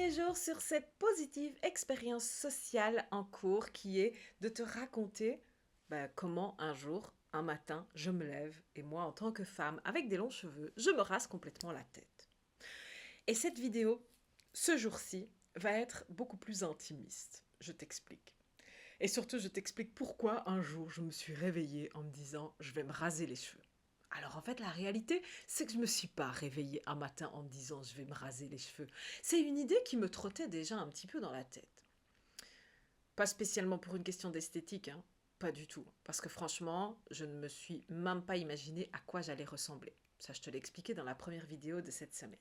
dernier jour sur cette positive expérience sociale en cours qui est de te raconter comment un jour, un matin, je me lève et moi en tant que femme avec des longs cheveux, je me rase complètement la tête. Et cette vidéo, ce jour-ci, va être beaucoup plus intimiste. Je t'explique. Et surtout, je t'explique pourquoi un jour je me suis réveillée en me disant je vais me raser les cheveux. Alors en fait, la réalité, c'est que je ne me suis pas réveillée un matin en me disant je vais me raser les cheveux. C'est une idée qui me trottait déjà un petit peu dans la tête. Pas spécialement pour une question d'esthétique, hein. Pas du tout. Parce que franchement, je ne me suis même pas imaginé à quoi j'allais ressembler. Ça, je te l'ai expliqué dans la première vidéo de cette semaine.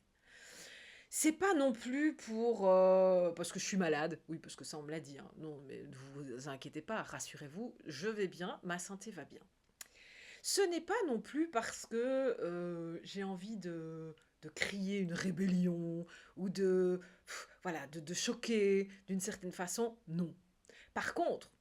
C'est pas non plus pour... parce que je suis malade. Oui, parce que ça, on me l'a dit, hein. Non, mais ne vous inquiétez pas, rassurez-vous, je vais bien, ma santé va bien. Ce n'est pas non plus parce que j'ai envie de crier une rébellion ou de choquer d'une certaine façon, non. Par contre,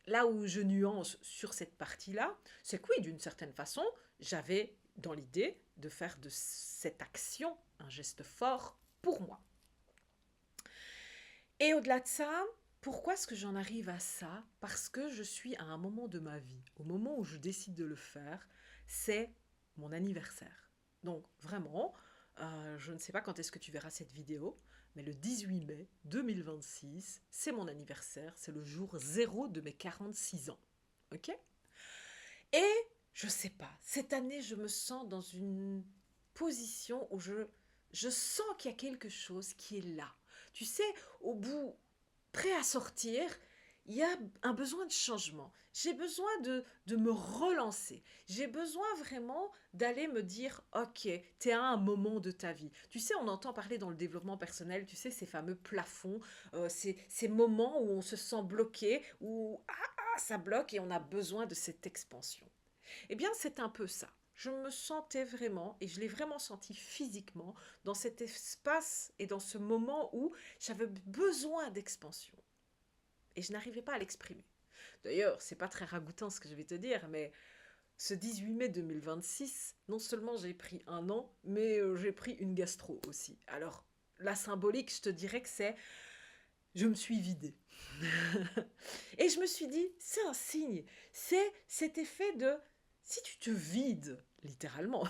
là où je nuance sur cette partie-là, c'est que oui, d'une certaine façon, j'avais dans l'idée de faire de cette action un geste fort pour moi. Et au-delà de ça, pourquoi est-ce que j'en arrive à ça? Parce que je suis à un moment de ma vie, au moment où je décide de le faire, c'est mon anniversaire. Donc vraiment, je ne sais pas quand est-ce que tu verras cette vidéo, mais le 18 mai 2026, c'est mon anniversaire, c'est le jour zéro de mes 46 ans. Ok? Et je sais pas, cette année, je me sens dans une position où je sens qu'il y a quelque chose qui est là. Tu sais, au bout, prêt à sortir, il y a un besoin de changement. J'ai besoin de me relancer. J'ai besoin vraiment d'aller me dire, ok, t'es à un moment de ta vie. Tu sais, on entend parler dans le développement personnel, tu sais, ces fameux plafonds, ces moments où on se sent bloqué, où ça bloque et on a besoin de cette expansion. Eh bien, c'est un peu ça. Je me sentais vraiment, et je l'ai vraiment senti physiquement, dans cet espace et dans ce moment où j'avais besoin d'expansion. Et je n'arrivais pas à l'exprimer. D'ailleurs, c'est pas très ragoûtant ce que je vais te dire, mais ce 18 mai 2026, non seulement j'ai pris un an, mais j'ai pris une gastro aussi. Alors, la symbolique, je te dirais que c'est je me suis vidée. Et je me suis dit, c'est un signe. C'est cet effet de si tu te vides, littéralement,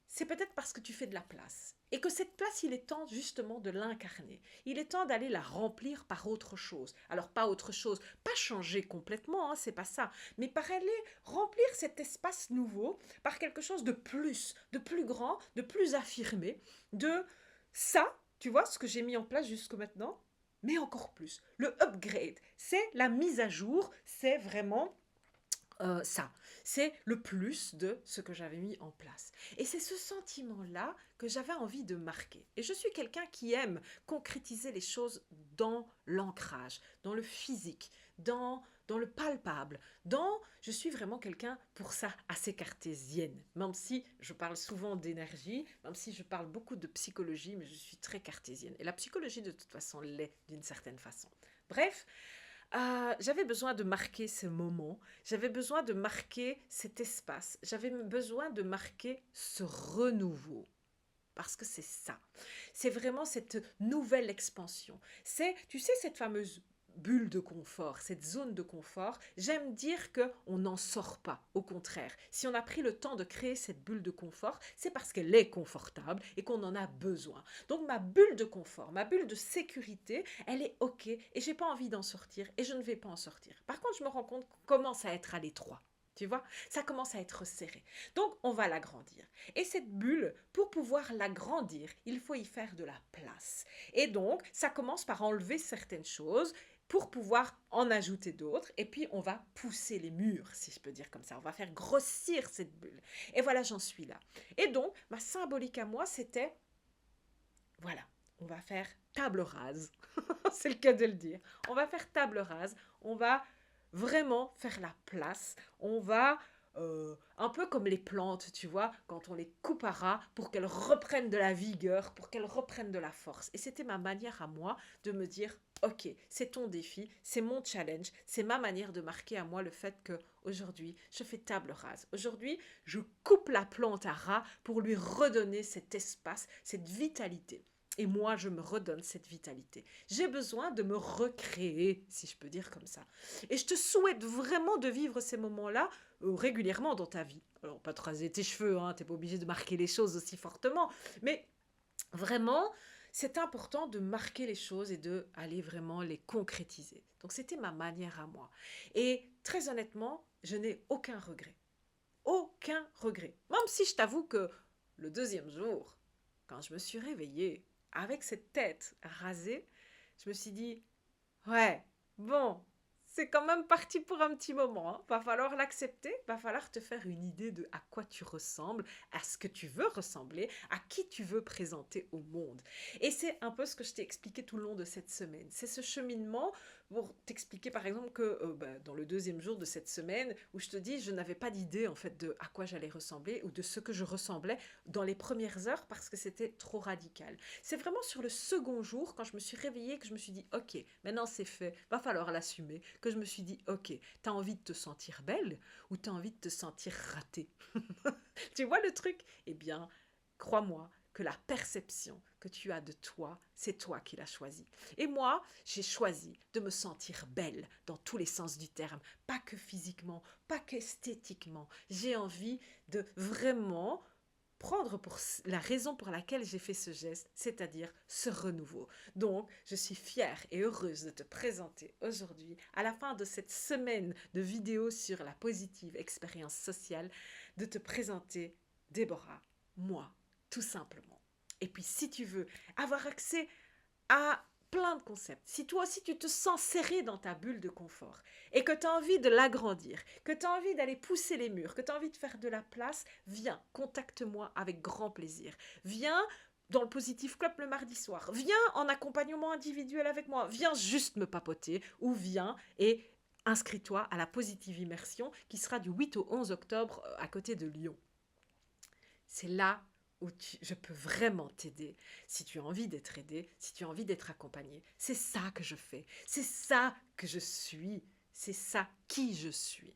c'est peut-être parce que tu fais de la place. Et que cette place, il est temps justement de l'incarner. Il est temps d'aller la remplir par autre chose. Alors pas autre chose, pas changer complètement, hein, c'est pas ça, mais par aller remplir cet espace nouveau par quelque chose de plus grand, de plus affirmé, de ça, tu vois, ce que j'ai mis en place jusque maintenant, mais encore plus. Le upgrade, c'est la mise à jour, c'est vraiment ça, c'est le plus de ce que j'avais mis en place. Et c'est ce sentiment-là que j'avais envie de marquer. Et je suis quelqu'un qui aime concrétiser les choses dans l'ancrage, dans le physique, dans le palpable, je suis vraiment quelqu'un, pour ça, assez cartésienne. Même si je parle souvent d'énergie, même si je parle beaucoup de psychologie, mais je suis très cartésienne. Et la psychologie, de toute façon, l'est d'une certaine façon. Bref, j'avais besoin de marquer ce moment, j'avais besoin de marquer cet espace, j'avais besoin de marquer ce renouveau. Parce que c'est ça. C'est vraiment cette nouvelle expansion. C'est, tu sais, cette fameuse bulle de confort, cette zone de confort, j'aime dire qu'on n'en sort pas. Au contraire, si on a pris le temps de créer cette bulle de confort, c'est parce qu'elle est confortable et qu'on en a besoin. Donc ma bulle de confort, ma bulle de sécurité, elle est OK et j'ai pas envie d'en sortir et je ne vais pas en sortir. Par contre, je me rends compte qu'on commence à être à l'étroit. Tu vois, ça commence à être serré. Donc, on va l'agrandir. Et cette bulle, pour pouvoir l'agrandir, il faut y faire de la place. Et donc, ça commence par enlever certaines choses pour pouvoir en ajouter d'autres. Et puis, on va pousser les murs, si je peux dire comme ça. On va faire grossir cette bulle. Et voilà, j'en suis là. Et donc, ma symbolique à moi, c'était, voilà, on va faire table rase. C'est le cas de le dire. On va faire table rase. On va vraiment faire la place. On va, un peu comme les plantes, tu vois, quand on les coupe à ras pour qu'elles reprennent de la vigueur, pour qu'elles reprennent de la force. Et c'était ma manière à moi de me dire, ok, c'est ton défi, c'est mon challenge, c'est ma manière de marquer à moi le fait que aujourd'hui je fais table rase. Aujourd'hui, je coupe la plante à ras pour lui redonner cet espace, cette vitalité. Et moi, je me redonne cette vitalité. J'ai besoin de me recréer, si je peux dire comme ça. Et je te souhaite vraiment de vivre ces moments-là régulièrement dans ta vie. Alors, pas te raser tes cheveux, hein, t'es pas obligé de marquer les choses aussi fortement, mais vraiment, c'est important de marquer les choses et de aller vraiment les concrétiser. Donc, c'était ma manière à moi. Et très honnêtement, je n'ai aucun regret. Aucun regret. Même si je t'avoue que le deuxième jour, quand je me suis réveillée avec cette tête rasée, je me suis dit, ouais, bon, c'est quand même parti pour un petit moment. Hein. Va falloir l'accepter, va falloir te faire une idée de à quoi tu ressembles, à ce que tu veux ressembler, à qui tu veux présenter au monde. Et c'est un peu ce que je t'ai expliqué tout le long de cette semaine. C'est ce cheminement pour t'expliquer par exemple que dans le deuxième jour de cette semaine, où je te dis, je n'avais pas d'idée en fait de à quoi j'allais ressembler ou de ce que je ressemblais dans les premières heures parce que c'était trop radical. C'est vraiment sur le second jour, quand je me suis réveillée, que je me suis dit, ok, maintenant c'est fait, va falloir l'assumer, que je me suis dit, ok, t'as envie de te sentir belle ou t'as envie de te sentir ratée. Tu vois le truc? Eh bien, crois-moi que la perception que tu as de toi, c'est toi qui l'as choisie. Et moi, j'ai choisi de me sentir belle dans tous les sens du terme, pas que physiquement, pas qu'esthétiquement. J'ai envie de vraiment prendre pour la raison pour laquelle j'ai fait ce geste, c'est-à-dire ce renouveau. Donc, je suis fière et heureuse de te présenter aujourd'hui, à la fin de cette semaine de vidéos sur la positive expérience sociale, de te présenter Déborah, moi, tout simplement. Et puis, si tu veux avoir accès à plein de concepts, si toi aussi tu te sens serré dans ta bulle de confort et que tu as envie de l'agrandir, que tu as envie d'aller pousser les murs, que tu as envie de faire de la place, viens, contacte-moi avec grand plaisir. Viens dans le Positive Club le mardi soir. Viens en accompagnement individuel avec moi. Viens juste me papoter ou viens et inscris-toi à la Positive Immersion qui sera du 8 au 11 octobre à côté de Lyon. C'est là où je peux vraiment t'aider. Si tu as envie d'être aidé, si tu as envie d'être accompagné, c'est ça que je fais. C'est ça que je suis. C'est ça qui je suis.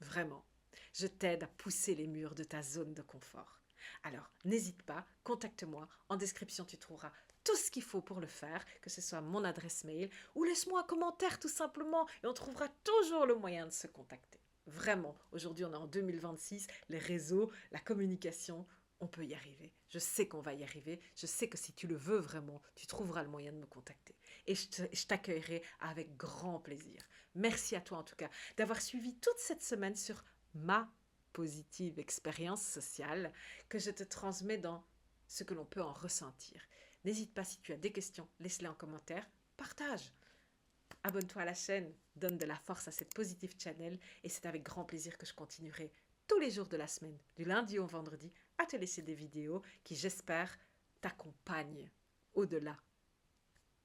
Vraiment. Je t'aide à pousser les murs de ta zone de confort. Alors, n'hésite pas, contacte-moi. En description, tu trouveras tout ce qu'il faut pour le faire, que ce soit mon adresse mail ou laisse-moi un commentaire tout simplement et on trouvera toujours le moyen de se contacter. Vraiment, aujourd'hui on est en 2026, les réseaux, la communication, on peut y arriver. Je sais qu'on va y arriver. Je sais que si tu le veux vraiment, tu trouveras le moyen de me contacter. Et je t'accueillerai avec grand plaisir. Merci à toi en tout cas d'avoir suivi toute cette semaine sur ma positive expérience sociale que je te transmets dans ce que l'on peut en ressentir. N'hésite pas si tu as des questions, laisse-les en commentaire. Partage. Abonne-toi à la chaîne, donne de la force à cette Positive Channel et c'est avec grand plaisir que je continuerai tous les jours de la semaine, du lundi au vendredi, à te laisser des vidéos qui, j'espère, t'accompagnent au-delà,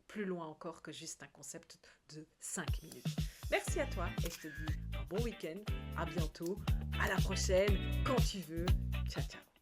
plus loin encore que juste un concept de 5 minutes. Merci à toi et je te dis un bon week-end, à bientôt, à la prochaine, quand tu veux. Ciao, ciao.